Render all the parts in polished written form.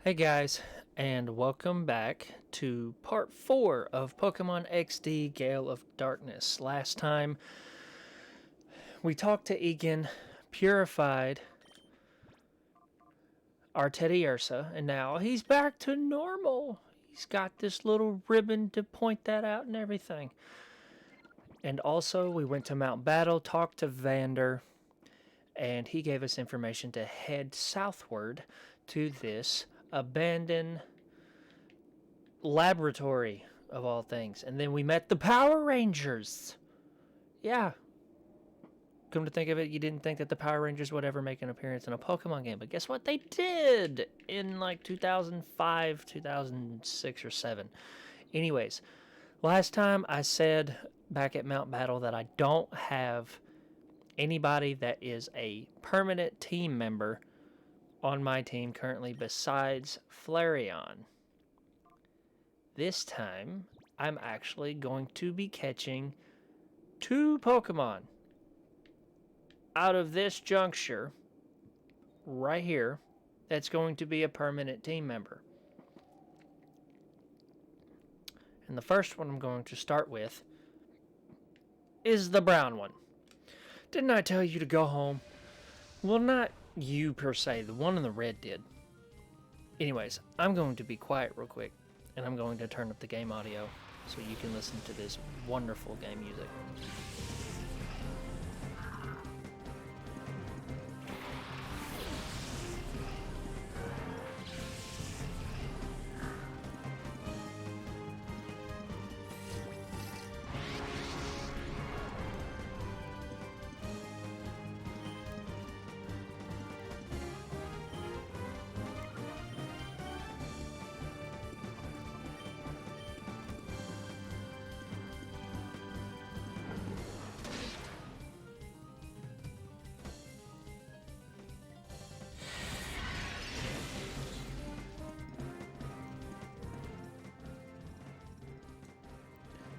Hey guys, and welcome back to part 4 of Pokemon XD Gale of Darkness. Last time we talked to Egan, purified our Teddiursa, and now he's back to normal. He's got this little ribbon to point that out and everything. And also, we went to Mount Battle, talked to Vander, and he gave us information to head southward to this abandoned laboratory of all things. And then we met the Power Rangers. Yeah. Come to think of it, you didn't think that the Power Rangers would ever make an appearance in a Pokemon game, but guess what? They did in like 2005, 2006, or 7. Anyways, last time I said back at Mount Battle that I don't have anybody that is a permanent team member on my team currently besides Flareon. This time, I'm actually going to be catching 2 Pokemon out of this juncture right here that's going to be a permanent team member. And the first one I'm going to start with is the brown one. Didn't I tell you to go home? Well, not you per se, the one in the red did. Anyways, I'm going to be quiet real quick, and I'm going to turn up the game audio so you can listen to this wonderful game music.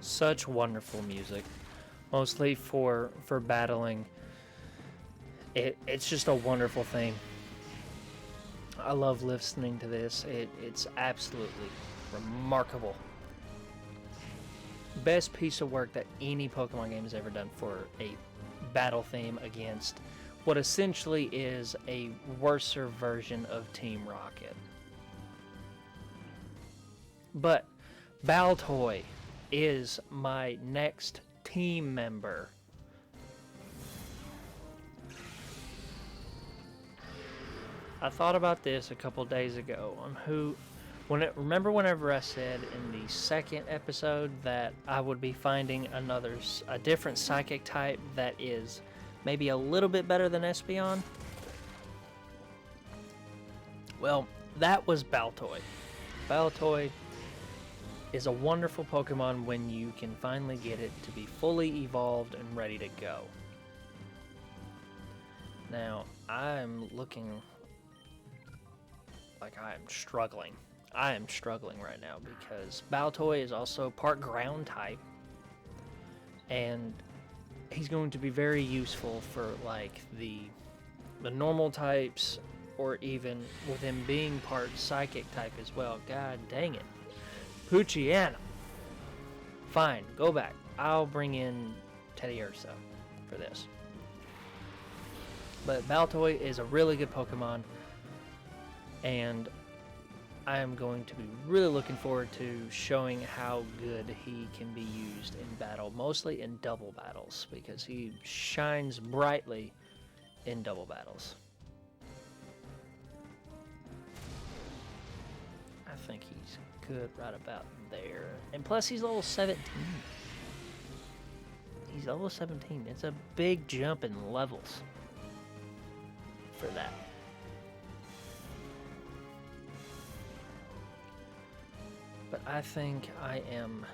Such wonderful music, mostly for battling. It's just a wonderful thing. I love listening to this. It's absolutely remarkable. Best piece of work that any Pokemon game has ever done for a battle theme against what essentially is a worser version of Team Rocket. But Baltoy is my next team member. I thought about this a couple days ago on remember whenever I said in the second episode that I would be finding a different psychic type that is maybe a little bit better than Espeon? Well, that was Baltoy. Baltoy is a wonderful Pokemon when you can finally get it to be fully evolved and ready to go. Now, I'm looking like I am struggling. I am struggling right now because Baltoy is also part ground type, and he's going to be very useful for like the normal types, or even with him being part psychic type as well. God dang it. Poochyena. Fine, go back. I'll bring in Teddiursa for this. But Baltoy is a really good Pokemon, and I am going to be really looking forward to showing how good he can be used in battle, mostly in double battles, because he shines brightly in double battles. I think he's good right about there. And plus, he's level 17. He's level 17. It's a big jump in levels for that. But I think I am...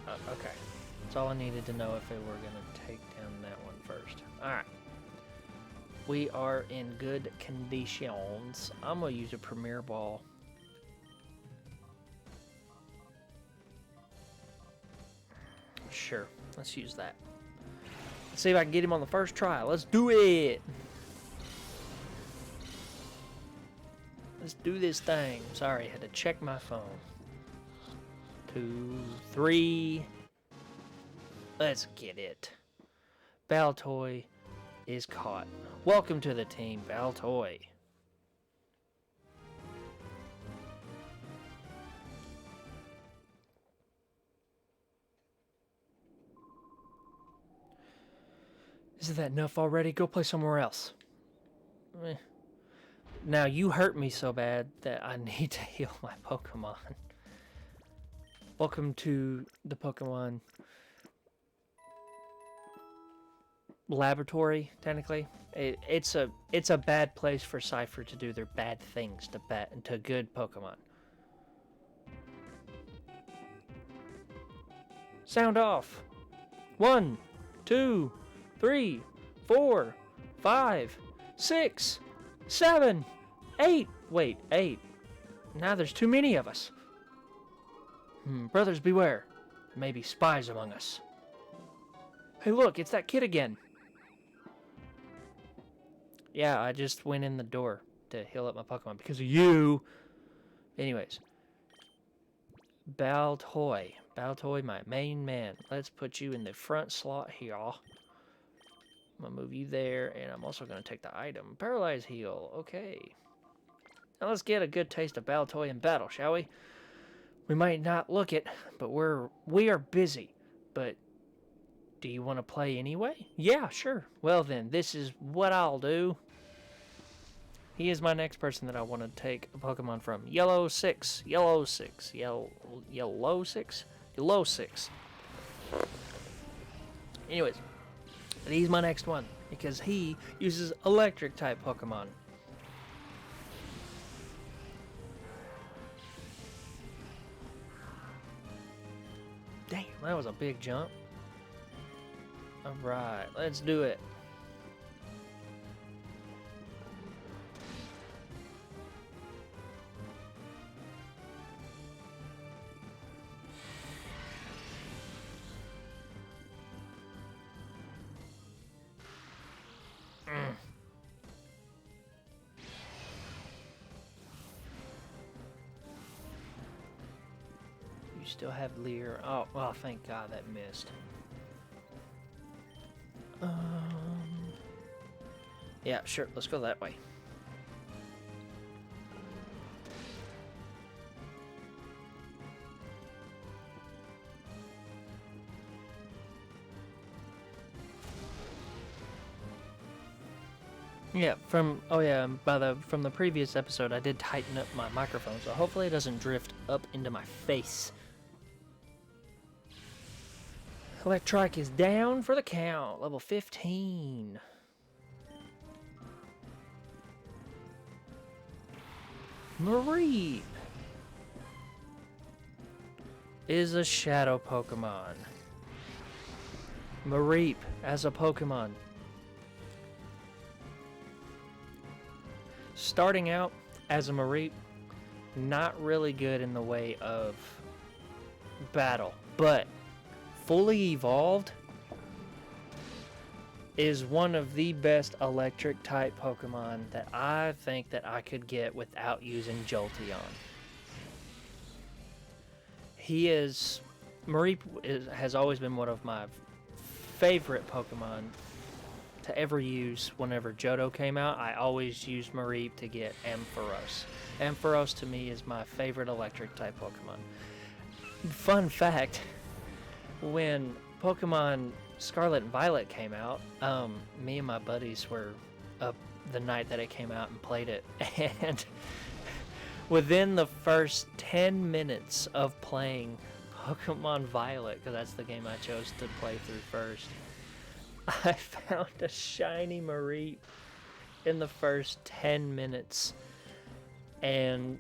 okay. That's all I needed to know if we were going to take down that one first. Alright. We are in good conditions. I'm going to use a Premier Ball. Sure, let's use that. Let's see if I can get him on the first try. Let's do it! Let's do this thing. Sorry, I had to check my phone. 2, 3. Let's get it. Baltoy is caught. Welcome to the team, Baltoy. Isn't that enough already? Go play somewhere else. Now, you hurt me so bad that I need to heal my Pokemon. Welcome to the Pokemon laboratory, technically. It's a bad place for Cypher to do their bad things to good Pokemon. Sound off. 1, 2, 3, 4, 5, 6, 7, 8. Wait, 8. Now there's too many of us. Brothers beware. There may be spies among us. Hey look, it's that kid again. Yeah, I just went in the door to heal up my Pokemon because of you. Anyways. Baltoy. Baltoy, my main man. Let's put you in the front slot here. I'm going to move you there, and I'm also going to take the item. Paralyze heal. Okay. Now let's get a good taste of Baltoy in battle, shall we? We might not look it, but we are busy. But do you want to play anyway? Yeah, sure. Well then, this is what I'll do. He is my next person that I want to take a Pokemon from. Yellow 6. Yellow 6. Yellow 6? Yellow 6. Anyways, he's my next one because he uses electric type Pokemon. Damn, that was a big jump. Alright, let's do it. You still have Leer. Oh, well, thank God that missed. Yeah, sure. Let's go that way. Yeah, from the previous episode, I did tighten up my microphone, so hopefully it doesn't drift up into my face. Electrike is down for the count. Level 15. Mareep is a shadow Pokemon. Mareep as a Pokemon. Starting out as a Mareep, not really good in the way of battle, but fully evolved is one of the best electric type Pokemon that I think that I could get without using Jolteon. Mareep has always been one of my favorite Pokemon to ever use. Whenever Johto came out, I always used Mareep to get Ampharos. Ampharos to me is my favorite electric type Pokemon. Fun fact, when Pokemon Scarlet and Violet came out, me and my buddies were up the night that it came out and played it, and within the first 10 minutes of playing Pokemon Violet, because that's the game I chose to play through first, I found a shiny Mareep in the first 10 minutes, and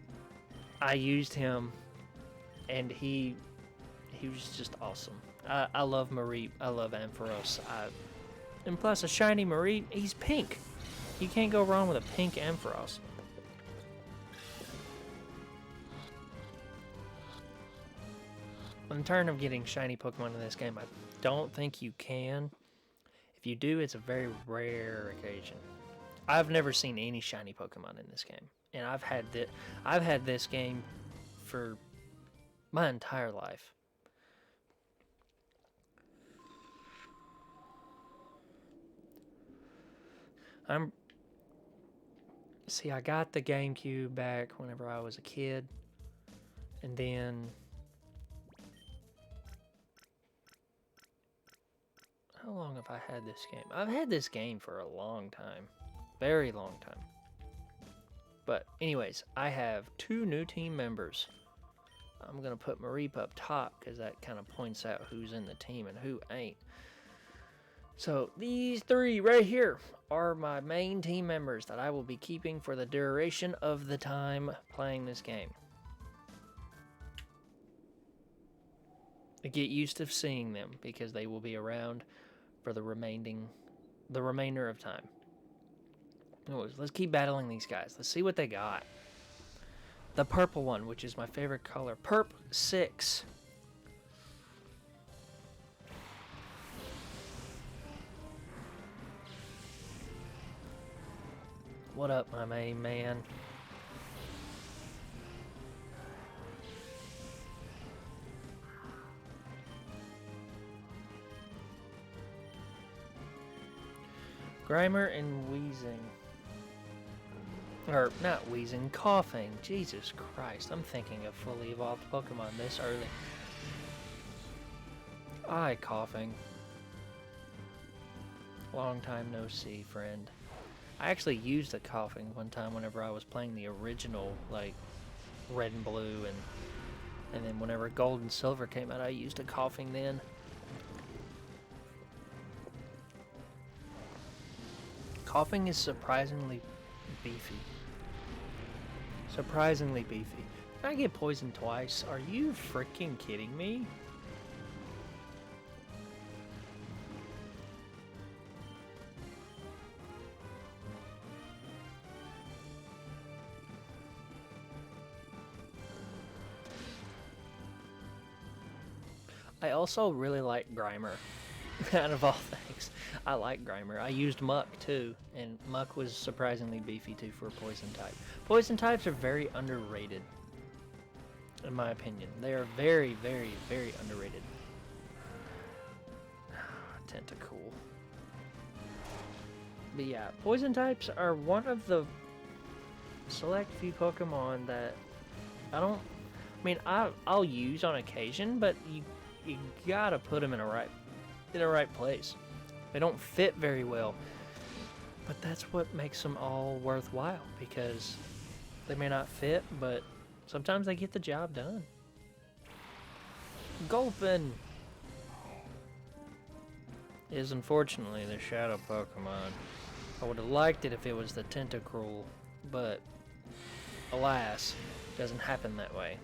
I used him, and he was just awesome. I love Mareep. I love Ampharos. And plus, a shiny Mareep, he's pink. You can't go wrong with a pink Ampharos. In terms of getting shiny Pokemon in this game, I don't think you can. If you do, it's a very rare occasion. I've never seen any shiny Pokemon in this game. and I've had this game for my entire life. See, I got the GameCube back whenever I was a kid, and then how long have I had this game? I've had this game for a long time, very long time. But anyways, I have 2 new team members. I'm gonna put Mareep up top because that kind of points out who's in the team and who ain't. So these 3 right here are my main team members that I will be keeping for the duration of the time playing this game. Get used to seeing them because they will be around for the remainder of time. Anyways, let's keep battling these guys. Let's see what they got. The purple one, which is my favorite color. Perp 6. What up, my main man? Grimer and wheezing. Or, not wheezing, coughing. Jesus Christ, I'm thinking of fully evolved Pokemon this early. Coughing. Long time no see, friend. I actually used the coughing one time whenever I was playing the original, like, Red and Blue, and then whenever Gold and Silver came out, I used a coughing then. Coughing is surprisingly beefy. Surprisingly beefy. Can I get poisoned twice? Are you freaking kidding me? I also really like Grimer. Out of all things, I like Grimer. I used Muck too, and Muck was surprisingly beefy too for a poison type. Poison types are very underrated, in my opinion. They are very, very, very underrated. Tentacool. But yeah, poison types are one of the select few Pokemon that I'll use on occasion, but you gotta put them in the right place. They don't fit very well, but that's what makes them all worthwhile, because they may not fit, but sometimes they get the job done. Gulpin is unfortunately the shadow Pokemon. I would have liked it if it was the Tentacruel, but alas, it doesn't happen that way.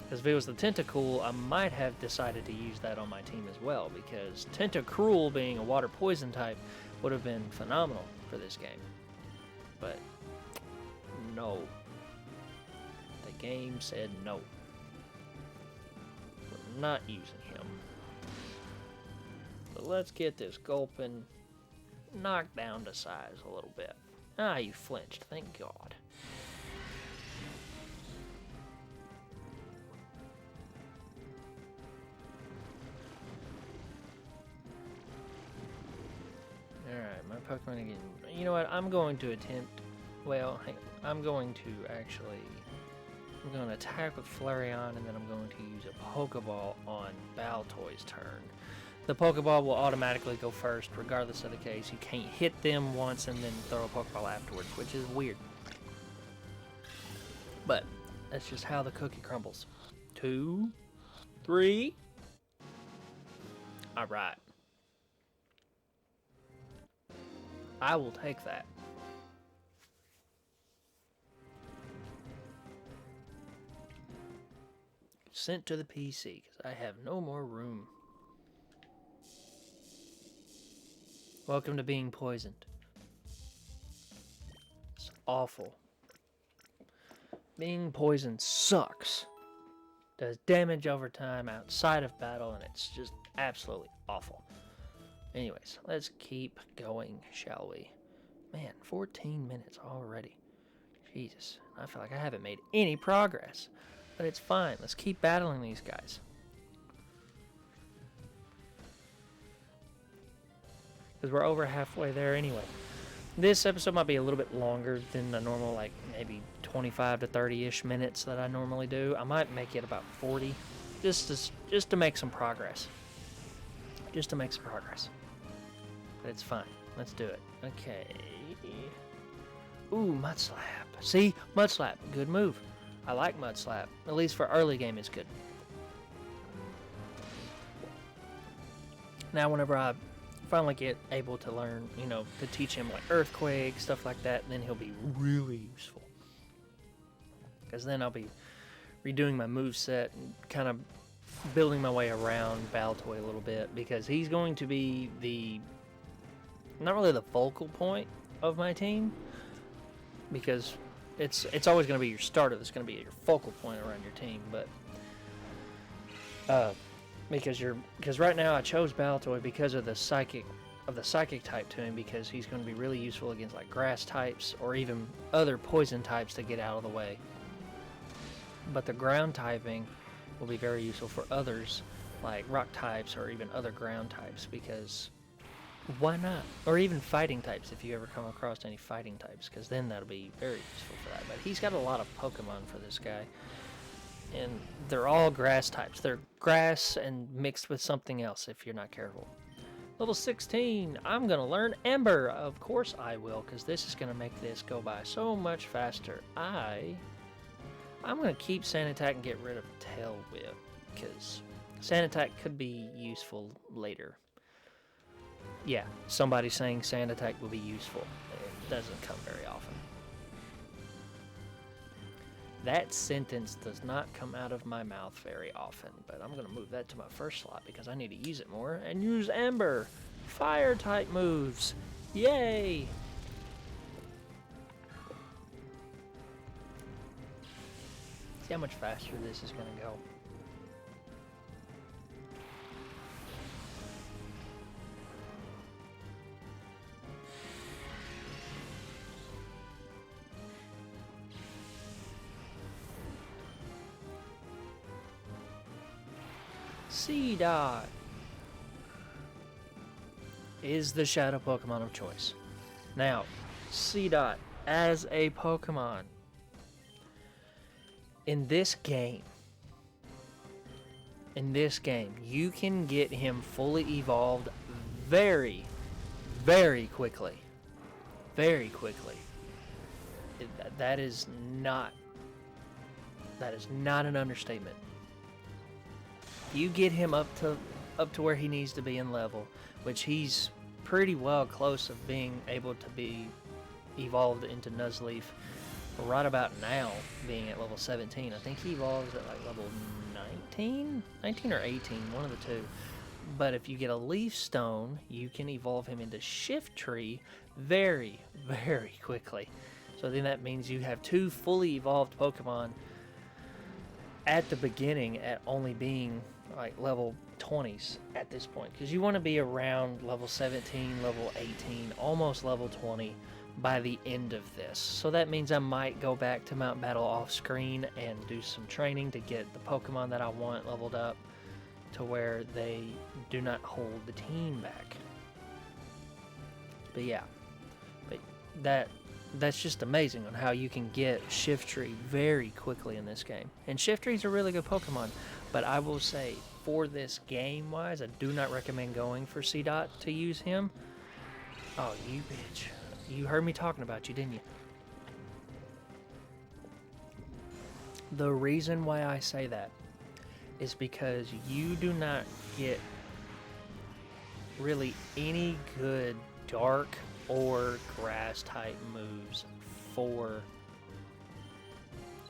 Because if it was the Tentacool, I might have decided to use that on my team as well, because Tentacruel being a water poison type would have been phenomenal for this game. But no. The game said no. We're not using him. So let's get this Gulpin knocked down to size a little bit. Ah, you flinched, thank God. Alright, my Pokemon again. You know what? I'm going to attempt. Well, I'm going to attack with Flareon, and then I'm going to use a Pokeball on Baltoy's turn. The Pokeball will automatically go first, regardless of the case. You can't hit them once and then throw a Pokeball afterwards, which is weird. But that's just how the cookie crumbles. 2, 3. Alright. I will take that. Sent to the PC, because I have no more room. Welcome to being poisoned. It's awful. Being poisoned sucks. Does damage over time outside of battle, and it's just absolutely awful. Anyways, let's keep going, shall we? Man, 14 minutes already. Jesus, I feel like I haven't made any progress. But it's fine. Let's keep battling these guys. Because we're over halfway there anyway. This episode might be a little bit longer than the normal, like maybe 25 to 30-ish minutes that I normally do. I might make it about 40, just to make some progress. Just to make some progress. But it's fine. Let's do it. Okay. Ooh, Mud Slap. See? Mud Slap. Good move. I like Mud Slap. At least for early game, it's good. Now, whenever I finally get able to learn, you know, to teach him like Earthquake, stuff like that, then he'll be really useful. Because then I'll be redoing my moveset and kind of building my way around Baltoy a little bit, because he's going to be the, not really the focal point of my team, because it's always going to be your starter that's going to be your focal point around your team, but because right now I chose Baltoy because of the psychic type to him, because he's going to be really useful against like grass types or even other poison types to get out of the way. But the ground typing will be very useful for others like rock types or even other ground types, because why not? Or even fighting types if you ever come across any fighting types, because then that'll be very useful for that. But he's got a lot of Pokemon for this guy. And they're all grass types. They're grass and mixed with something else if you're not careful. Level 16, I'm going to learn Ember. Of course I will, because this is going to make this go by so much faster. I'm going to keep Sand Attack and get rid of Tail Whip, because Sand Attack could be useful later. Yeah, somebody saying Sand Attack will be useful. It doesn't come very often. That sentence does not come out of my mouth very often, but I'm going to move that to my first slot because I need to use it more, and use Ember. Fire type moves. Yay! See how much faster this is going to go. Seedot is the shadow Pokemon of choice. Now, Seedot as a Pokemon in this game, you can get him fully evolved very, very quickly. Very quickly. That is not an understatement. You get him up to where he needs to be in level, which he's pretty well close of being able to be evolved into Nuzleaf right about now, being at level 17. I think he evolves at like level 19 or 18, one of the two. But if you get a Leaf Stone, you can evolve him into Shiftry very, very quickly. So then that means you have two fully evolved Pokemon at the beginning at only being like level 20s at this point, because you want to be around level 17, level 18, almost level 20 by the end of this. So that means I might go back to Mount Battle off screen and do some training to get the Pokemon that I want leveled up to where they do not hold the team back. But yeah, that's just amazing on how you can get Shiftry very quickly in this game. And Shiftry's a really good Pokemon, but I will say, for this game-wise, I do not recommend going for Seedot to use him. Oh, you bitch. You heard me talking about you, didn't you? The reason why I say that is because you do not get really any good dark or grass type moves for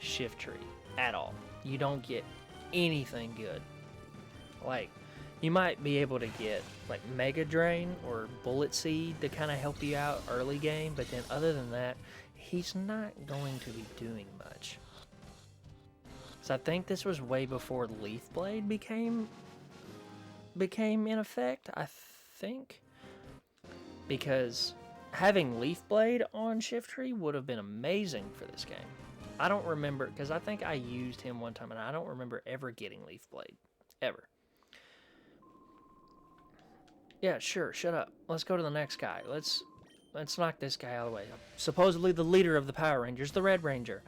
Shiftry at all. You don't get anything good. Like, you might be able to get like Mega Drain or Bullet Seed to kind of help you out early game, but then other than that, he's not going to be doing much. So I think this was way before Leaf Blade became in effect, I think, because having Leaf Blade on Shiftry would have been amazing for this game. I don't remember, because I think I used him one time, and I don't remember ever getting Leaf Blade. Ever. Yeah, sure, shut up. Let's go to the next guy. Let's knock this guy out of the way. Supposedly the leader of the Power Rangers, the Red Ranger.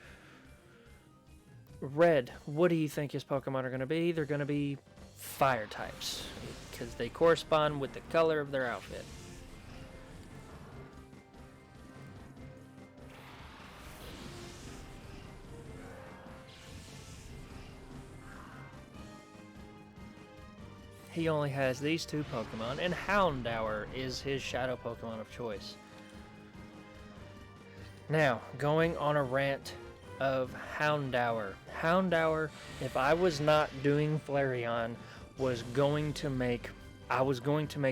Red, what do you think his Pokemon are going to be? They're going to be fire types, because they correspond with the color of their outfit. He only has these two Pokemon, and Houndour is his shadow Pokemon of choice. Now, going on a rant of Houndour. Houndour, if I was not doing Flareon, I was going to make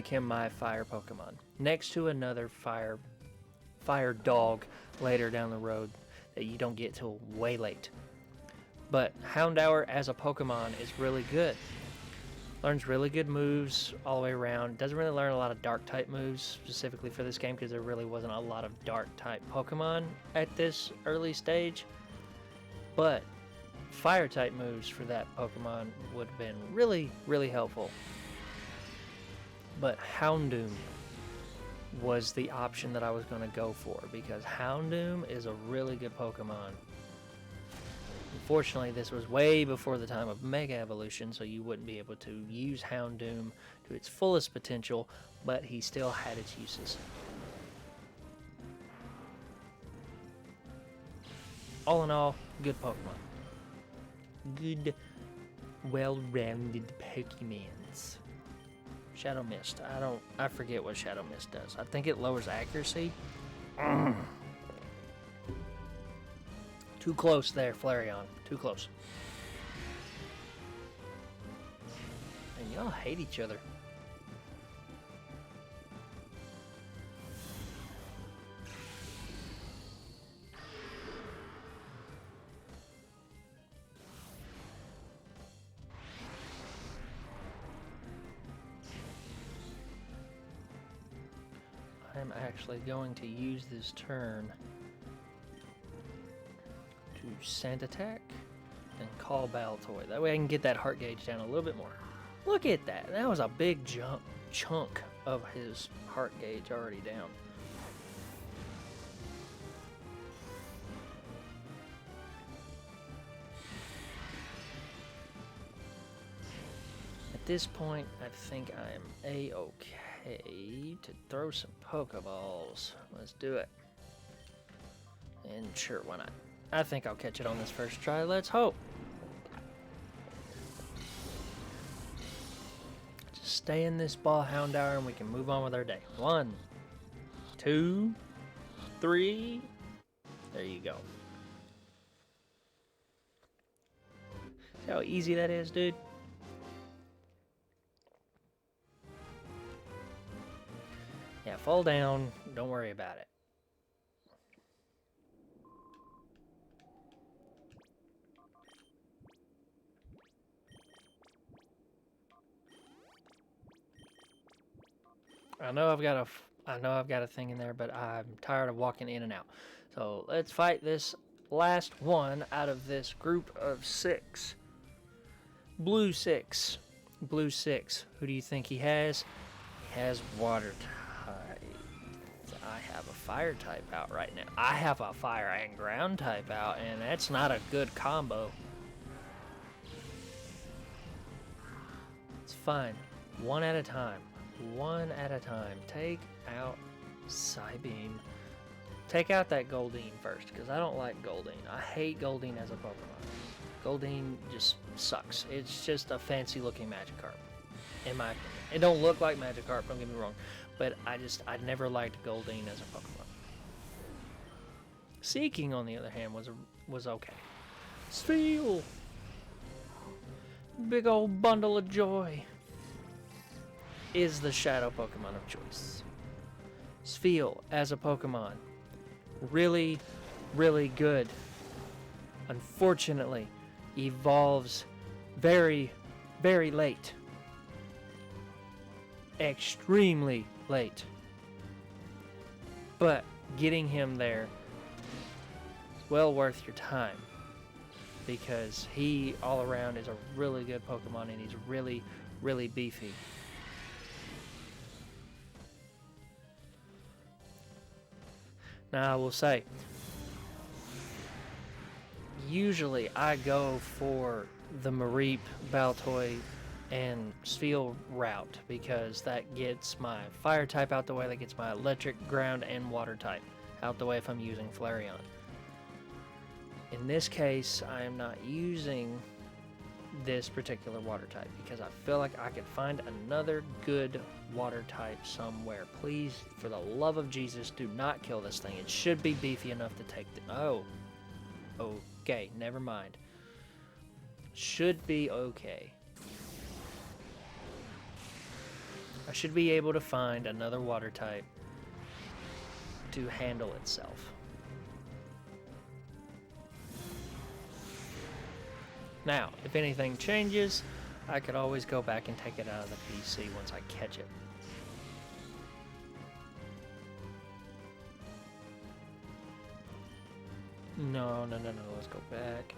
him my fire Pokemon. Next to another fire dog later down the road that you don't get till way late. But Houndour as a Pokemon is really good. Learns really good moves all the way around. Doesn't really learn a lot of dark type moves specifically for this game because there really wasn't a lot of dark type Pokemon at this early stage. But fire type moves for that Pokemon would have been really, really helpful. But Houndoom was the option that I was going to go for because Houndoom is a really good Pokemon. Unfortunately, this was way before the time of Mega Evolution, so you wouldn't be able to use Houndoom to its fullest potential, but he still had its uses. All in all, good Pokemon. Good, well-rounded Pokemons. Shadow Mist. I forget what Shadow Mist does. I think it lowers accuracy. Too close there, Flareon. Too close. And y'all hate each other. I'm actually going to use this turn to Sand Attack and call Baltoy. That way I can get that heart gauge down a little bit more. Look at that. That was a big chunk of his heart gauge already down. At this point, I think I'm A-okay to throw some Pokeballs. Let's do it. And sure, why not? I think I'll catch it on this first try. Let's hope. Just stay in this ball, Houndour, and we can move on with our day. 1, 2, 3. There you go. See how easy that is, dude? Yeah, fall down. Don't worry about it. I know I've got a thing in there, but I'm tired of walking in and out. So let's fight this last one out of this group of 6. Blue 6. Blue 6. Who do you think he has? He has Water type. I have a Fire type out right now. I have a Fire and Ground type out, and that's not a good combo. It's fine. One at a time. One at a time. Take out Psybeam. Take out that Goldeen first, because I don't like Goldeen. I hate Goldeen as a Pokemon. Goldeen just sucks. It's just a fancy looking Magikarp, in my opinion. It don't look like Magikarp, don't get me wrong, but I never liked Goldeen as a Pokemon. Seeking, on the other hand, was okay. Steel! Big old bundle of joy. Is the shadow Pokemon of choice. Spheal as a Pokemon. Really, really good. Unfortunately, evolves very, very late. Extremely late. But getting him there is well worth your time, because he all around is a really good Pokemon, and he's really, really beefy. Now I will say, usually I go for the Mareep, Baltoy, and Spheal route, because that gets my fire type out the way, that gets my electric, ground, and water type out the way if I'm using Flareon. In this case, I am not using this particular water type because I feel like I could find another good water type somewhere. Please, for the love of Jesus, do not kill this thing. It should be beefy enough to take the... Oh. Okay, never mind. Should be okay. I should be able to find another water type to handle itself. Now, if anything changes, I could always go back and take it out of the PC once I catch it. No, let's go back.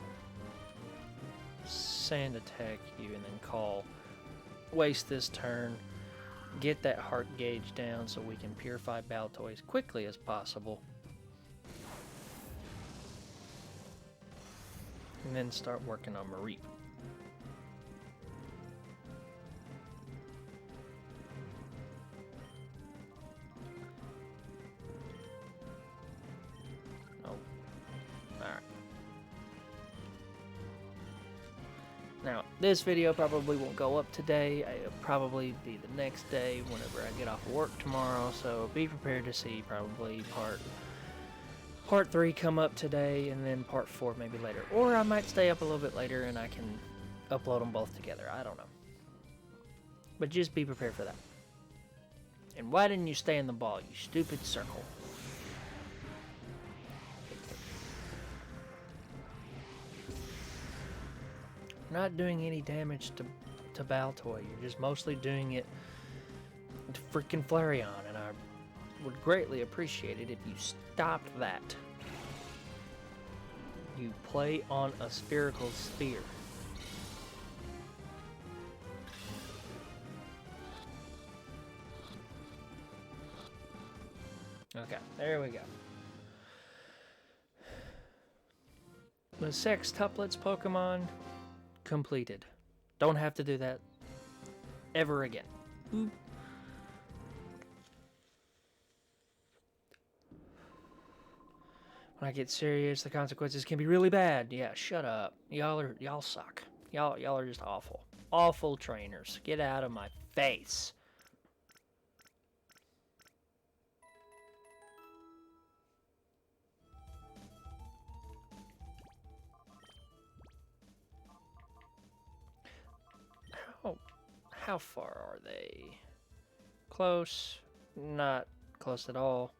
Sand attack you and then call. Waste this turn. Get that heart gauge down so we can purify Baltoy as quickly as possible. And then start working on Mareep. Oh. Alright. Now, this video probably won't go up today. It'll probably be the next day whenever I get off work tomorrow. So be prepared to see probably part 3 come up today, and then part 4 maybe later. Or I might stay up a little bit later and I can upload them both together. I don't know. But just be prepared for that. And why didn't you stay in the ball, you stupid circle? You're not doing any damage to Baltoy. You're just mostly doing it to freaking Flareon, and I would greatly appreciate it if you stopped that. You play on a spherical sphere. Okay, there we go. The Sextuplets Pokemon completed. Don't have to do that ever again. Oop. When I get serious, the consequences can be really bad. Yeah, shut up. Y'all suck. Y'all are just awful. Awful trainers. Get out of my face. How far are they? Close. Not close at all.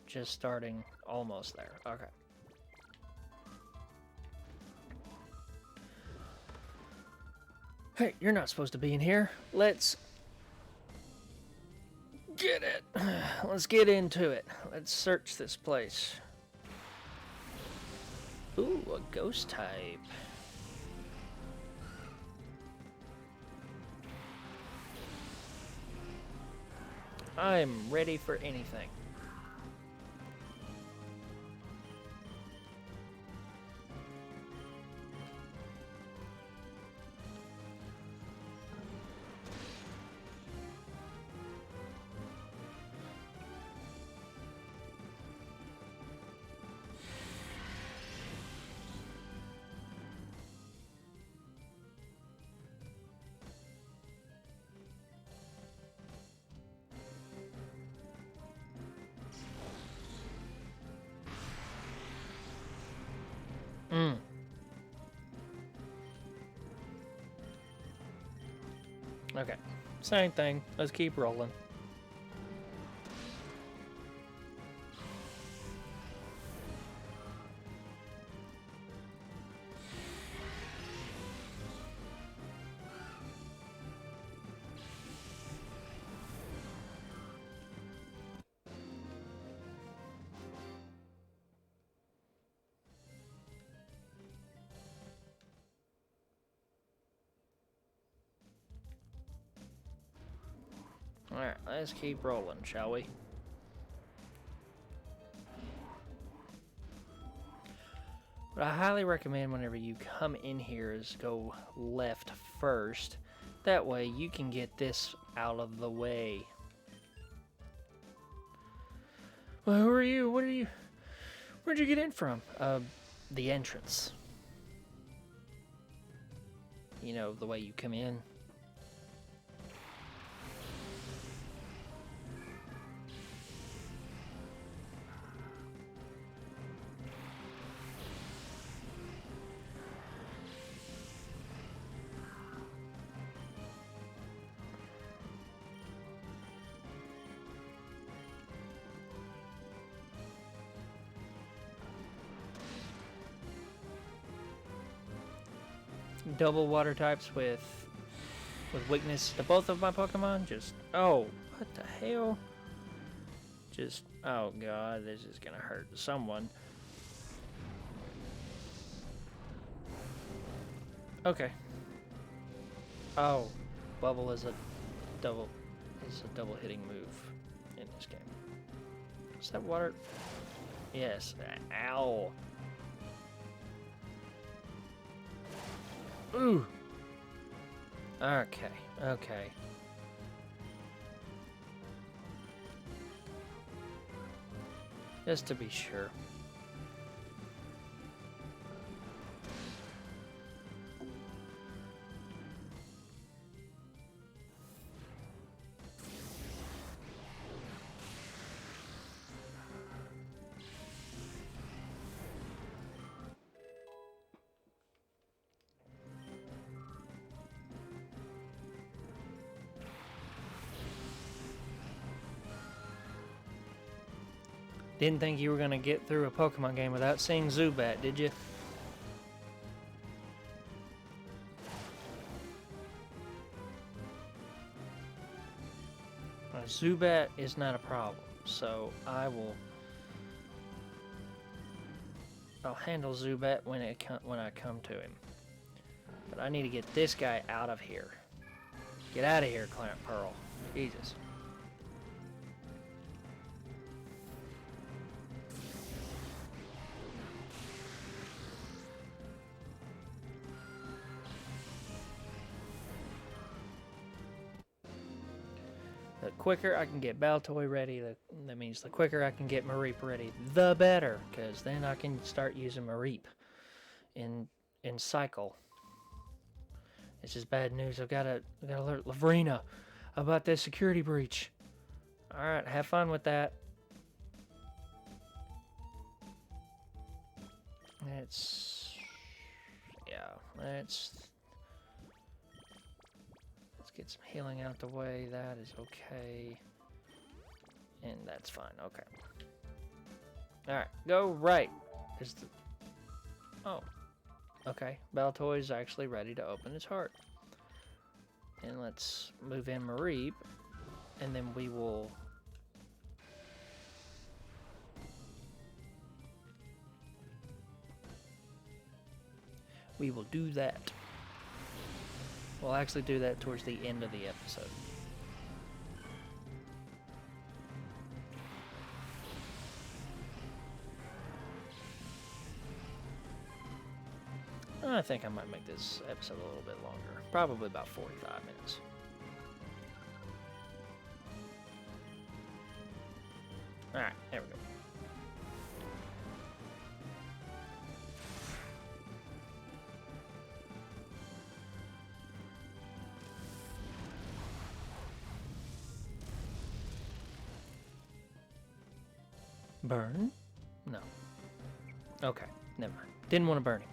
Just starting almost there. Okay. Hey, you're not supposed to be in here. Let's get it. Let's get into it. Let's search this place. Ooh, a ghost type. I'm ready for anything. Okay, same thing. Let's keep rolling. Alright, let's keep rolling, shall we? What I highly recommend whenever you come in here is go left first. That way you can get this out of the way. Well, who are you? What are you? Where'd you get in from? The entrance. You know, the way you come in. Double water types with weakness to both of my Pokemon. Just, oh, what the hell? Just, oh god, this is gonna hurt someone. Okay. Oh, Bubble is a double hitting move in this game. Is that water? Yes. Ow. Ooh. Okay. Okay. Just to be sure. Didn't think you were gonna get through a Pokemon game without seeing Zubat, did you? Zubat is not a problem, so I'll handle Zubat when I come to him. But I need to get this guy out of here. Get out of here, Clarent Pearl. Jesus. The quicker I can get Baltoy ready, that means the quicker I can get Mareep ready, the better, because then I can start using Mareep in cycle. This is bad news. I've got to alert Lavrina about this security breach. All right, have fun with that. Let's get some healing out the way. That is okay. And that's fine. Okay. Alright, go right. Oh. Okay. Baltoy's actually ready to open his heart. And let's move in Mareep. And then we will... do that. We'll actually do that towards the end of the episode. I think I might make this episode a little bit longer. Probably about 45 minutes. Alright, there we go. Burn? No. Okay, never mind. Didn't want to burn him.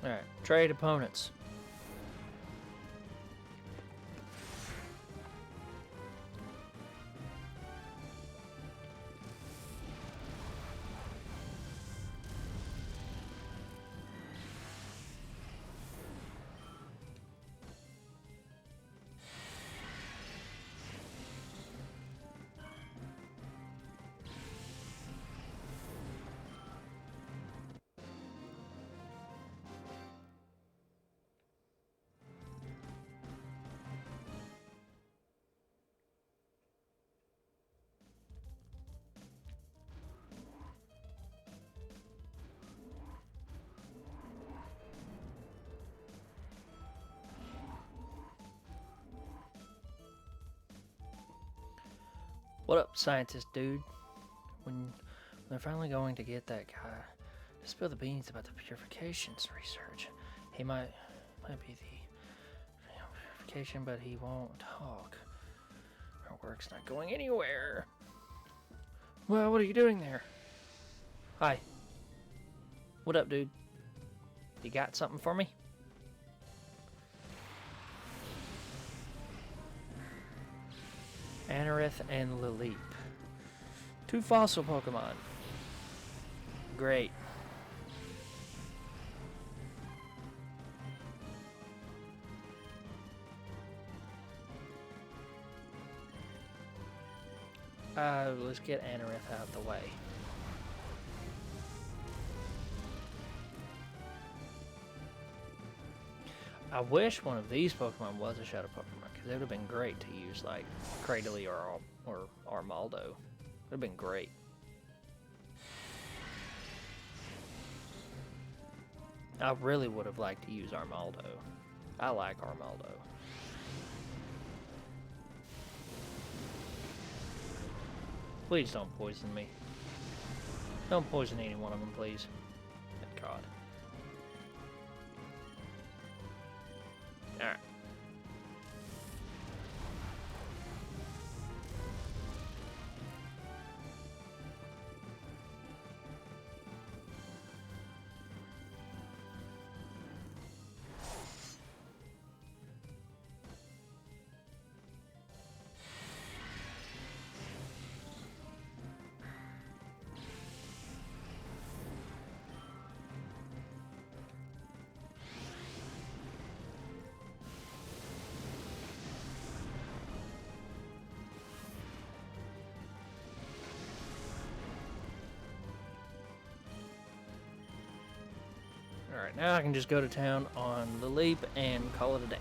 Alright, trade opponents. What up, scientist dude? When they're finally going to get that guy to spill the beans about the purifications research, he might be the purification, but he won't talk. Our work's not going anywhere. Well, what are you doing there? Hi. What up, dude? You got something for me? Anorith and Lilip. 2 fossil Pokemon. Great. Let's get Anorith out of the way. I wish one of these Pokemon was a Shadow Pokemon, because it would have been great to use, like, Cradily or Armaldo. It would have been great. I really would have liked to use Armaldo. I like Armaldo. Please don't poison me. Don't poison any one of them, please. Thank God. Alright. Alright, now I can just go to town on the Leap and call it a day.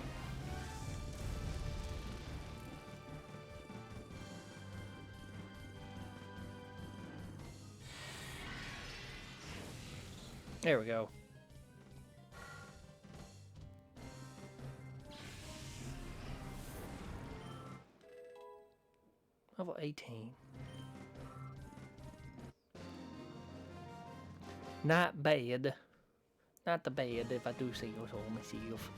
There we go. Level 18. Not bad. Not the bad, if I do say so myself.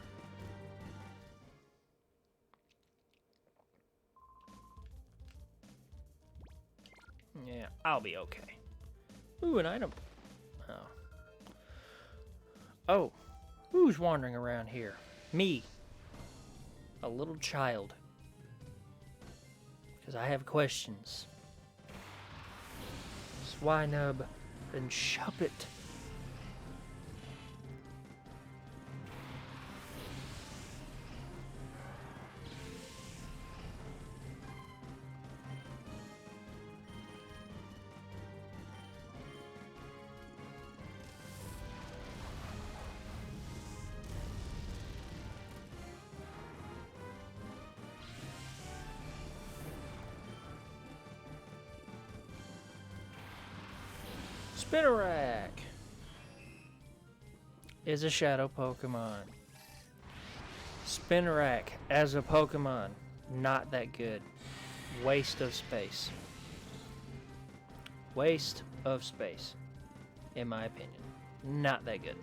Yeah, I'll be okay. Ooh, an item. Oh. Oh. Who's wandering around here? Me. A little child. Because I have questions. Swinub and Shuppet. Spinarak is a shadow Pokemon. Spinarak as a Pokemon, not that good. Waste of space. Waste of space, in my opinion. Not that good.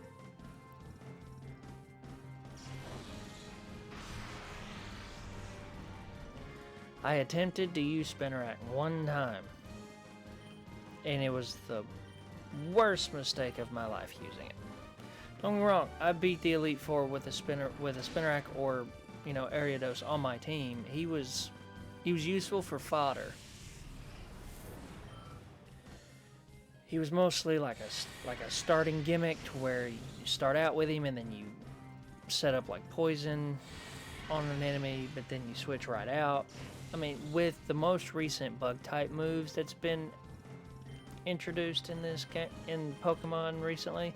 I attempted to use Spinarak one time, and it was the worst mistake of my life using it. Don't get me wrong, I beat the Elite Four with a Spinarak or, you know, Ariados on my team. He was useful for fodder. He was mostly like a starting gimmick to where you start out with him and then you set up like poison on an enemy, but then you switch right out. I mean, with the most recent bug type moves that's been introduced in Pokemon recently,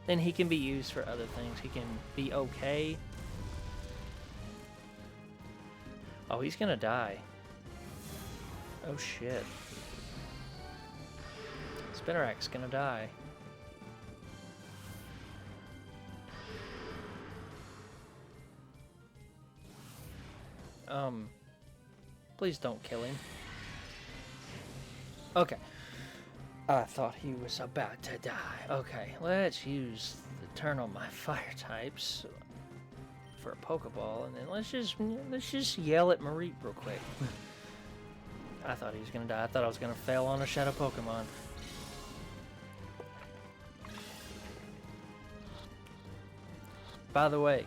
then he can be used for other things. He can be okay. Oh, he's gonna die. Oh shit. Spinarak's gonna die. Please don't kill him. Okay. I thought he was about to die. Okay, let's use the turn on my fire types for a Pokeball, and then let's just yell at Mareep real quick. I thought he was gonna die. I thought I was gonna fail on a Shadow Pokemon. By the way,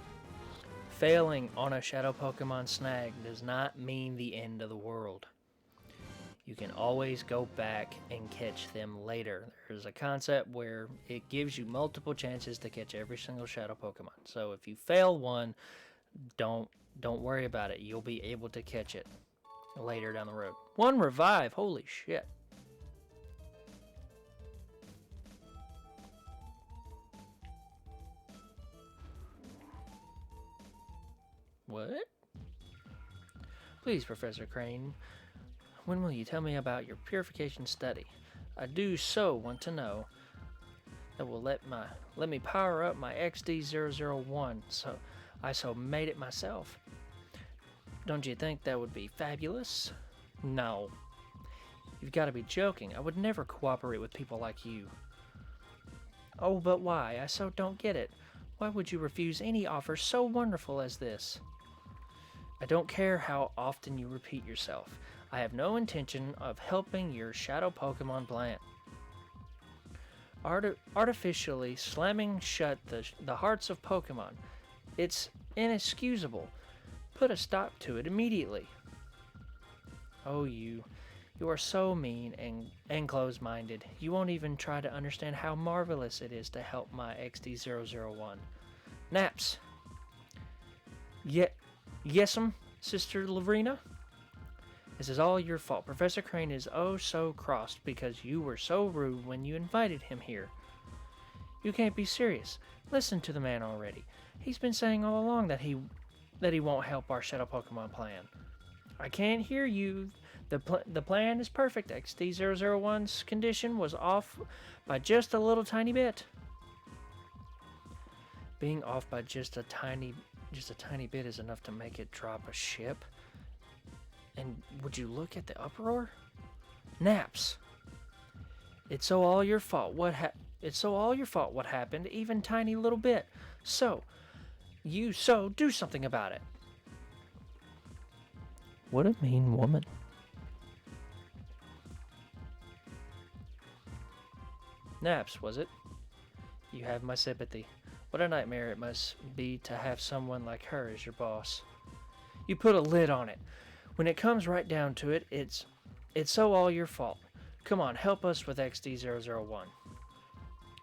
failing on a Shadow Pokemon snag does not mean the end of the world. You can always go back and catch them later. There's a concept where it gives you multiple chances to catch every single Shadow Pokemon. So if you fail one, don't worry about it. You'll be able to catch it later down the road. One revive, holy shit. What? Please, Professor Crane, when will you tell me about your purification study? I do so want to know. That will let me power up my XD001, so I made it myself. Don't you think that would be fabulous? No. You've got to be joking. I would never cooperate with people like you. Oh, but why? I so don't get it. Why would you refuse any offer so wonderful as this? I don't care how often you repeat yourself. I have no intention of helping your shadow Pokemon plant. Artificially slamming shut the hearts of Pokemon. It's inexcusable. Put a stop to it immediately. Oh, you are so mean and close-minded. You won't even try to understand how marvelous it is to help my XD001. Naps. Yes'm, Sister Lavrina? This is all your fault. Professor Crane is oh so crossed because you were so rude when you invited him here. You can't be serious. Listen to the man already. He's been saying all along that he won't help our Shadow Pokemon plan. I can't hear you. The plan is perfect. XD001's condition was off by just a little tiny bit. Being off by just a tiny bit is enough to make it drop a ship. And would you look at the uproar? Naps. It's so all your fault. What happened, even tiny little bit. So do something about it. What a mean woman. Naps, was it? You have my sympathy. What a nightmare it must be to have someone like her as your boss. You put a lid on it. When it comes right down to it, it's so all your fault. Come on, help us with XD001.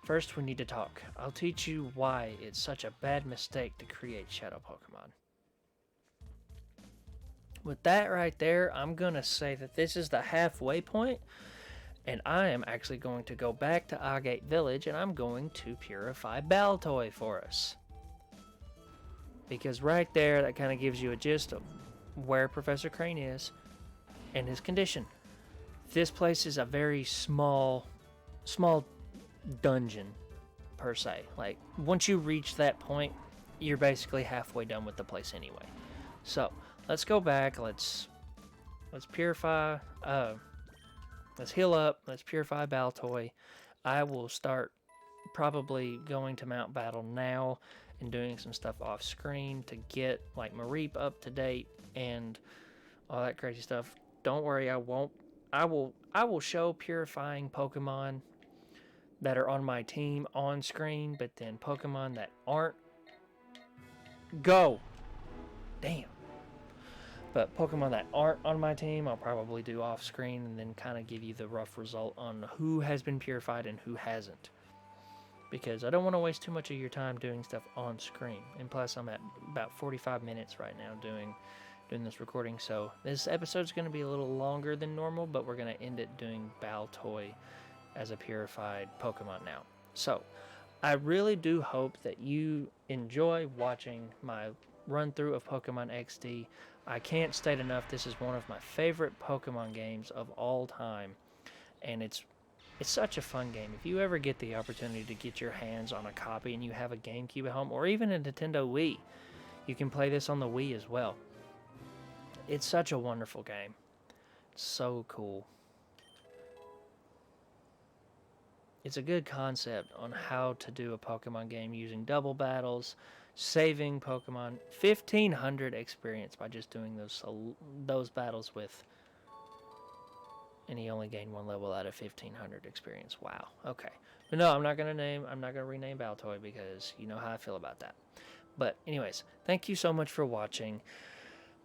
First, we need to talk. I'll teach you why it's such a bad mistake to create Shadow Pokemon. With that right there, I'm going to say that this is the halfway point, and I am actually going to go back to Agate Village, and I'm going to purify Baltoy for us. Because right there, that kind of gives you a gist of where Professor Crane is and his condition. This place is a very small dungeon per se. Like once you reach that point, you're basically halfway done with the place anyway. So let's go back. Let's purify. Let's heal up. Let's purify Baltoy. I will start probably going to Mount Battle now and doing some stuff off screen to get like Mareep up to date and all that crazy stuff. Don't worry, I won't. I will show purifying Pokemon that are on my team on screen, but then Pokemon that aren't. Go! Damn. But Pokemon that aren't on my team, I'll probably do off screen and then kind of give you the rough result on who has been purified and who hasn't. Because I don't want to waste too much of your time doing stuff on screen. And plus, I'm at about 45 minutes right now doing this recording. So this episode's going to be a little longer than normal, but we're going to end it doing Baltoy as a purified Pokemon now. So I really do hope that you enjoy watching my run through of Pokemon XD. I can't state enough, this is one of my favorite Pokemon games of all time. And it's such a fun game. If you ever get the opportunity to get your hands on a copy and you have a GameCube at home or even a Nintendo Wii, you can play this on the Wii as well. It's such a wonderful game. So cool. it's a good concept on how to do a Pokemon game using double battles, saving Pokemon 1,500 experience by just doing those battles with. And he only gained 1 level out of 1,500 experience. Wow. Okay. But no, I'm not gonna rename Baltoy because you know how I feel about that. But anyways, thank you so much for watching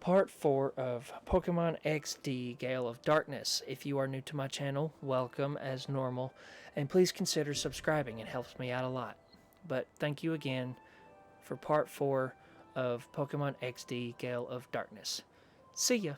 part 4 of Pokemon XD Gale of Darkness. If you are new to my channel, welcome as normal, and please consider subscribing. It helps me out a lot. But thank you again for part 4 of Pokemon XD Gale of Darkness. See ya!